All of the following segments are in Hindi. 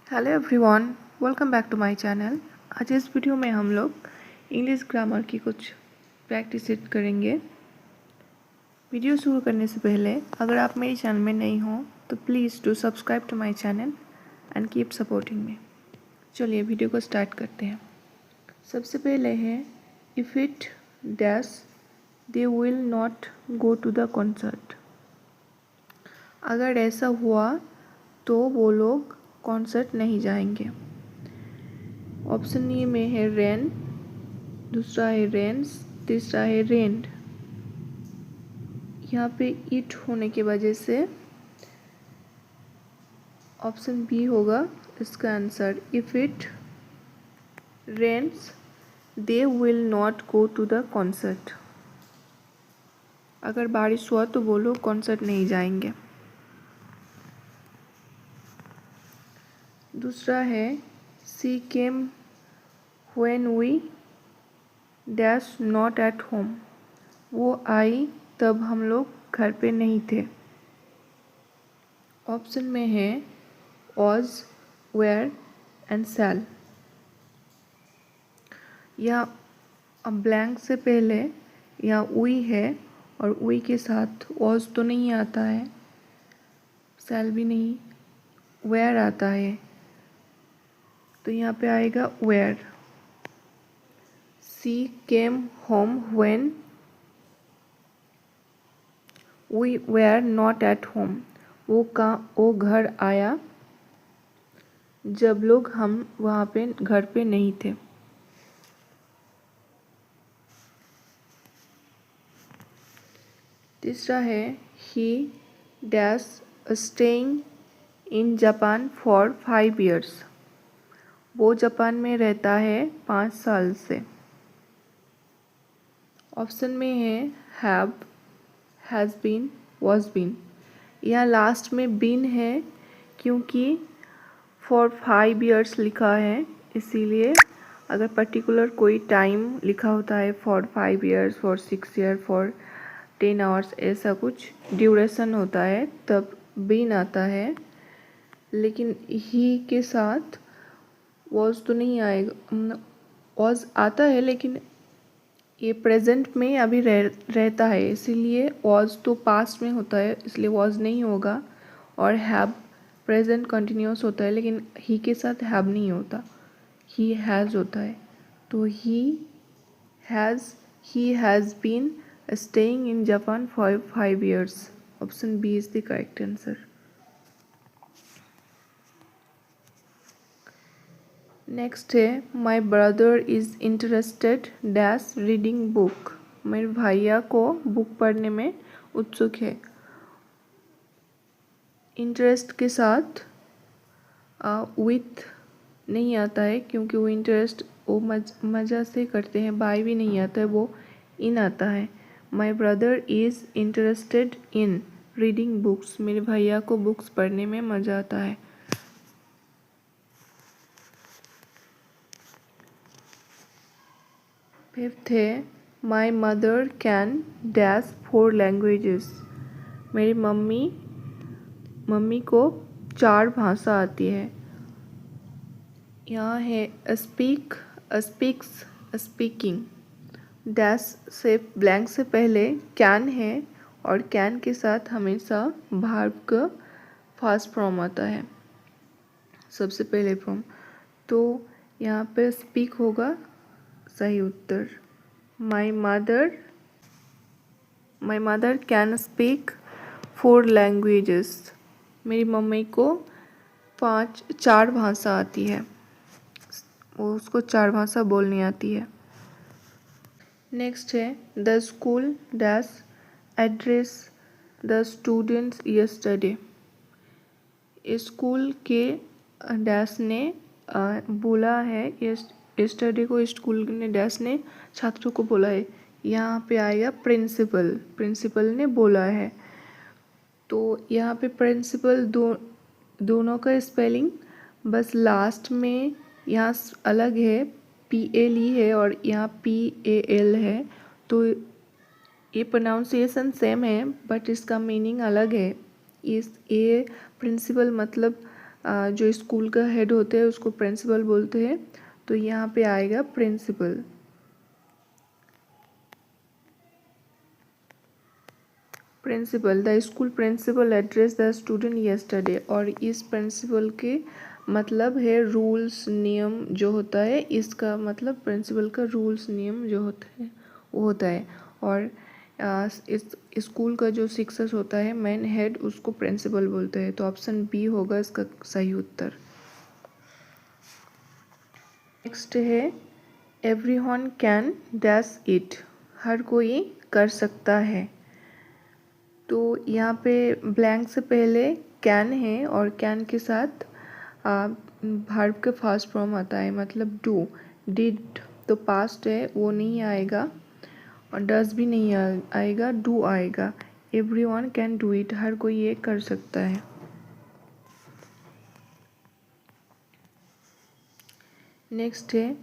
Hello everyone, welcome back to my channel. आज इस वीडियो में हम लोग इंग्लिश ग्रामर की कुछ प्रैक्टिस करेंगे। वीडियो शुरू करने से पहले अगर आप मेरे चैनल में नहीं हो तो please do subscribe to my channel and keep supporting me. चलिए वीडियो को स्टार्ट करते हैं। सबसे पहले है if it dash they will not go to the concert. अगर ऐसा हुआ तो वो लोग कॉन्सर्ट नहीं जाएंगे। ऑप्शन ए में है रेन, दूसरा है रेन्स, तीसरा है रेन्ड। यहाँ पे इट होने की वजह से ऑप्शन बी होगा इसका answer. If it rains they will not go to the concert. अगर बारिश हुआ तो वो लोग कॉन्सर्ट नहीं जाएंगे। दूसरा है she came when we dash not at home. वो आई तब हम लोग घर पे नहीं थे। ऑप्शन में है ऑज, वेयर एंड सेल। या ब्लैंक से पहले या वी है और वी के साथ ऑज तो नहीं आता है, सेल भी नहीं, वेयर आता है, तो यहाँ पे आएगा were. She came home when we were not at home. वो घर आया जब लोग हम वहाँ पे घर पे नहीं थे। तीसरा है ही dash staying in Japan for 5 years। वो जापान में रहता है 5 साल से। ऑप्शन में है have, has been, was been. यहाँ लास्ट में बीन है क्योंकि फॉर 5 years लिखा है, इसीलिए अगर पर्टिकुलर कोई टाइम लिखा होता है for 5 years, for 6 years, for 10 hours, ऐसा कुछ ड्यूरेशन होता है तब बीन आता है। लेकिन ही के साथ वॉज तो नहीं आएगा, वॉज आता है लेकिन ये प्रेजेंट में अभी रहता है, इसीलिए वॉज तो पास्ट में होता है इसलिए वॉज नहीं होगा। और हैव प्रेजेंट कंटिन्यूस होता है लेकिन ही के साथ हैव नहीं होता, ही हैज़ होता है। तो he has been staying in Japan for 5 years। Option B is the correct answer. Next है my brother is interested dash reading book. मेरे भैया को बुक पढ़ने में उत्सुक है। इंटरेस्ट के साथ विथ नहीं आता है क्योंकि वो इंटरेस्ट वो मज़ा से करते हैं, बाय भी नहीं आता है, वो इन आता है। My brother is interested in reading books. मेरे भैया को बुक्स पढ़ने में मज़ा आता है। फिफ्थ है माई मदर कैन डैश 4 languages। मेरी मम्मी को 4 भाषा आती है। यहाँ है स्पीक, स्पीक्स, स्पीकिंग। डैश से ब्लैंक से पहले कैन है और कैन के साथ हमेशा वर्ब का फर्स्ट फॉर्म आता है, सबसे पहले फॉर्म, तो यहाँ पे स्पीक होगा सही उत्तर। My mother can speak 4 languages। मेरी मम्मी को 4 भाषा आती है, वो उसको 4 भाषा बोलनी आती है। नेक्स्ट है the school dash address the students yesterday. School के डैश ने बोला है, यस्टरडे को स्कूल ने डैश ने छात्रों को बोला है। यहाँ पे आएगा प्रिंसिपल ने बोला है। तो यहाँ पे प्रिंसिपल दोनों का स्पेलिंग बस लास्ट में यहाँ अलग है, PLE है और यहाँ PAL है, तो ये प्रोनाउंसिएशन सेम है बट इसका मीनिंग अलग है। इस ये प्रिंसिपल मतलब जो स्कूल का हेड होते हैं उसको प्रिंसिपल बोलते हैं, तो यहाँ पे आएगा principal. Principal, the school principal address the student yesterday, और इस प्रिंसिपल के मतलब है रूल्स नियम जो होता है, इसका मतलब प्रिंसिपल का रूल्स नियम जो होता है वो होता है। और इस स्कूल का जो शिक्षक होता है मेन हेड, उसको प्रिंसिपल बोलते हैं। तो ऑप्शन बी होगा इसका सही उत्तर। नेक्स्ट है एवरीवन कैन डैश इट, हर कोई कर सकता है। तो यहाँ पे ब्लैंक से पहले कैन है और कैन के साथ वर्ब के फर्स्ट फॉर्म आता है, मतलब डू। डिड तो पास्ट है, वो नहीं आएगा, और डज भी नहीं आएगा, डू आएगा। एवरीवन कैन डू इट, हर कोई ये कर सकता है। नेक्स्ट है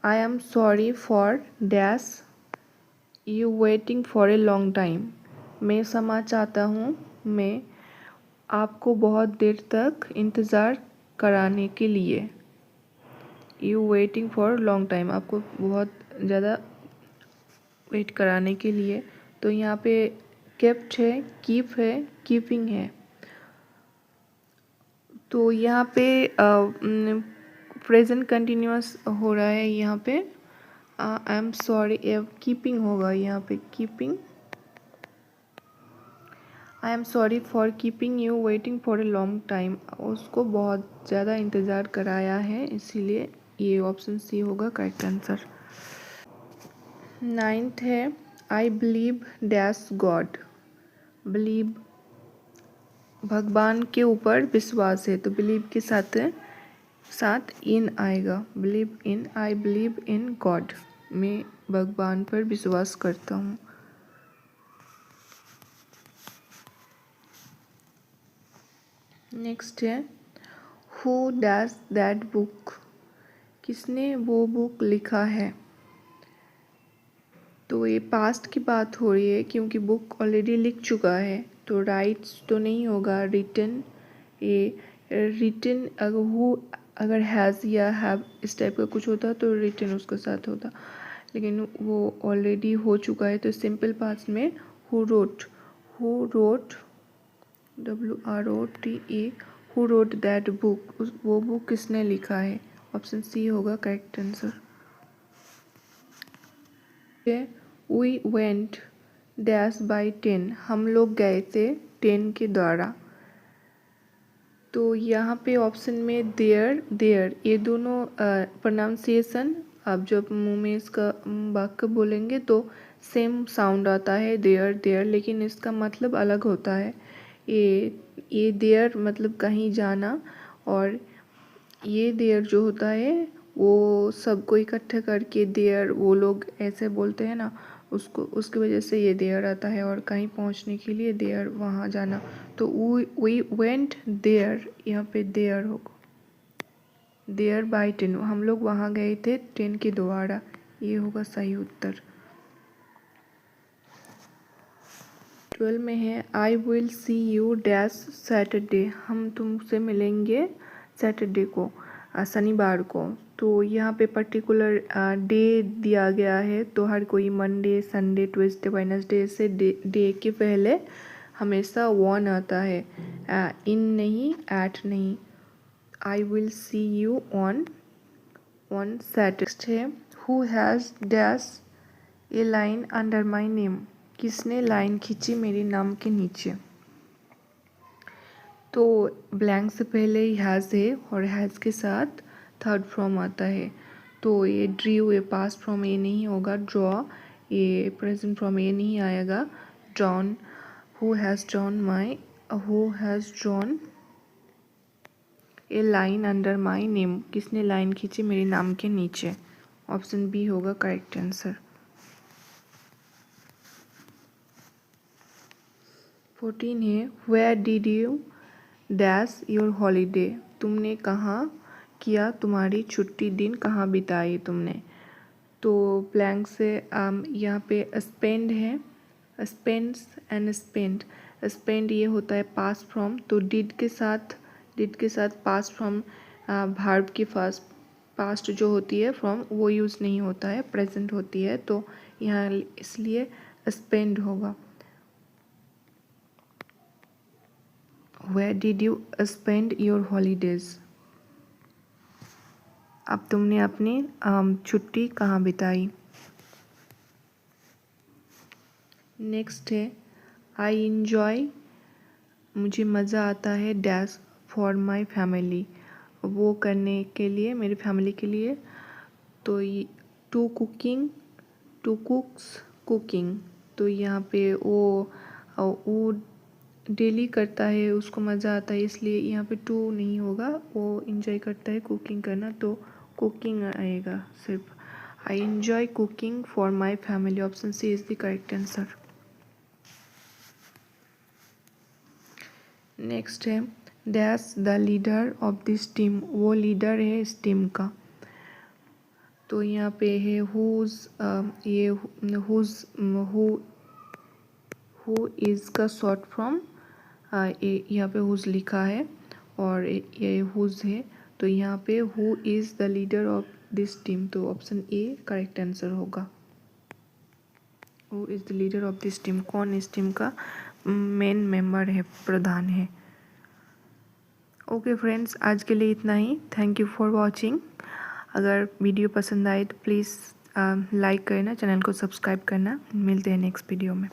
I am sorry for dash you waiting for a long time, मैं क्षमा चाहता हूँ, मैं आपको बहुत देर तक इंतज़ार कराने के लिए। You waiting for long time, आपको बहुत ज़्यादा वेट कराने के लिए। तो यहाँ पे केप्ट है, कीप है, कीपिंग है। तो यहाँ पे प्रेजेंट कंटिन्यूअस हो रहा है, यहाँ पे आई एम सॉरी, कीपिंग होगा यहाँ पे, keeping. I am sorry for keeping you waiting for a long time, उसको बहुत ज़्यादा इंतज़ार कराया है, इसीलिए ये ऑप्शन सी होगा करेक्ट आंसर। नाइन्थ है I believe dash God, believe भगवान के ऊपर विश्वास है, तो बिलीव के साथ इन आएगा, believe in, I believe in God, मैं भगवान पर विश्वास करता हूँ। नेक्स्ट है हु डैश दैट बुक, किसने वो बुक लिखा है। तो ये पास्ट की बात हो रही है क्योंकि बुक ऑलरेडी लिख चुका है, तो राइट्स तो नहीं होगा, रिटन। ये रिटन अगर हैज़ या हैव इस टाइप का कुछ होता तो रिटन उसके साथ होता, लेकिन वो ऑलरेडी हो चुका है, तो सिंपल पास्ट में who wrote, WROTE, who wrote that book, वो बुक किसने लिखा है। ऑप्शन सी होगा correct answer. We went dash by 10, हम लोग गए थे 10 के द्वारा। तो यहाँ पे ऑप्शन में देयर ये दोनों प्रोनाउंसिएशन, आप जब मुंह में इसका वाक्य बोलेंगे तो सेम साउंड आता है देयर, लेकिन इसका मतलब अलग होता है। ये देयर मतलब कहीं जाना, और ये देयर जो होता है वो सबको इकट्ठे करके देयर, वो लोग ऐसे बोलते हैं ना, उसको उसकी वजह से ये देयर आता है, और कहीं पहुंचने के लिए देयर, वहाँ जाना। तो वी वेंट देयर, यहाँ पे देयर होगा, देयर बाय 10, हम लोग वहाँ गए थे 10 के द्वारा, ये होगा सही उत्तर। 12 में है आई will see you dash Saturday, हम तुमसे मिलेंगे सैटरडे को, शनिवार को। तो यहाँ पे पर्टिकुलर डे दिया गया है, तो हर कोई मंडे, संडे, ट्यूसडे, वेडनेसडे से डे के पहले हमेशा वन आता है, इन नहीं, एट नहीं। I will see you on Saturday है who has dash a line under my name, किसने लाइन खींची मेरे नाम के नीचे। तो ब्लैंक से पहले ही हैज़ है, और हैज़ के साथ थर्ड फॉर्म आता है। तो ये ड्रीव, ये पास्ट फॉर्म ये नहीं होगा, ड्रॉ ये प्रेजेंट फॉर्म ये नहीं आएगा, drawn, who has drawn a line under my name, किसने लाइन खींची मेरे नाम के नीचे। ऑप्शन बी होगा करेक्ट आंसर। 14 है where did you dash your holiday, तुमने कहाँ किया तुम्हारी छुट्टी दिन, कहाँ बिताई तुमने। तो ब्लैंक से यहाँ पे स्पेंड है, स्पेंड्स एंड स्पेंड, स्पेंड ये होता है पास्ट फॉर्म, तो डिड के साथ डिड के साथ पास्ट फ्रॉम वर्ब की पास्ट जो होती है फ्रॉम वो यूज़ नहीं होता है, प्रेजेंट होती है, तो यहाँ इसलिए स्पेंड होगा। Where did you spend your holidays? अब तुमने अपनी छुट्टी कहाँ बिताई। नेक्स्ट है आई इन्जॉय, मुझे मज़ा आता है डैश फॉर माई फैमिली, वो करने के लिए, मेरी फैमिली के लिए। तो ये to cooking, to cooks cooking, तो यहाँ पे वो डेली करता है, उसको मज़ा आता है, इसलिए यहाँ पे टू नहीं होगा, वो इन्जॉय करता है कुकिंग करना, तो कुकिंग आएगा सिर्फ। I enjoy cooking for my family, option C is the correct answer. Next है dash the leader of this team, वो लीडर है इस टीम का। तो यहाँ पे है हुज, ये हु इज़ का शॉर्ट फॉर्म, यहाँ पे हुज लिखा है और ये हुज है, तो यहाँ पे who is the leader of this team, तो ऑप्शन ए करेक्ट आंसर होगा। Who is the leader of this team, कौन इस टीम का मेन मेंबर है, प्रधान है। ओके फ्रेंड्स, आज के लिए इतना ही। Thank you for watching. अगर वीडियो पसंद आए तो प्लीज़ लाइक करना, चैनल को सब्सक्राइब करना। मिलते हैं नेक्स्ट वीडियो में।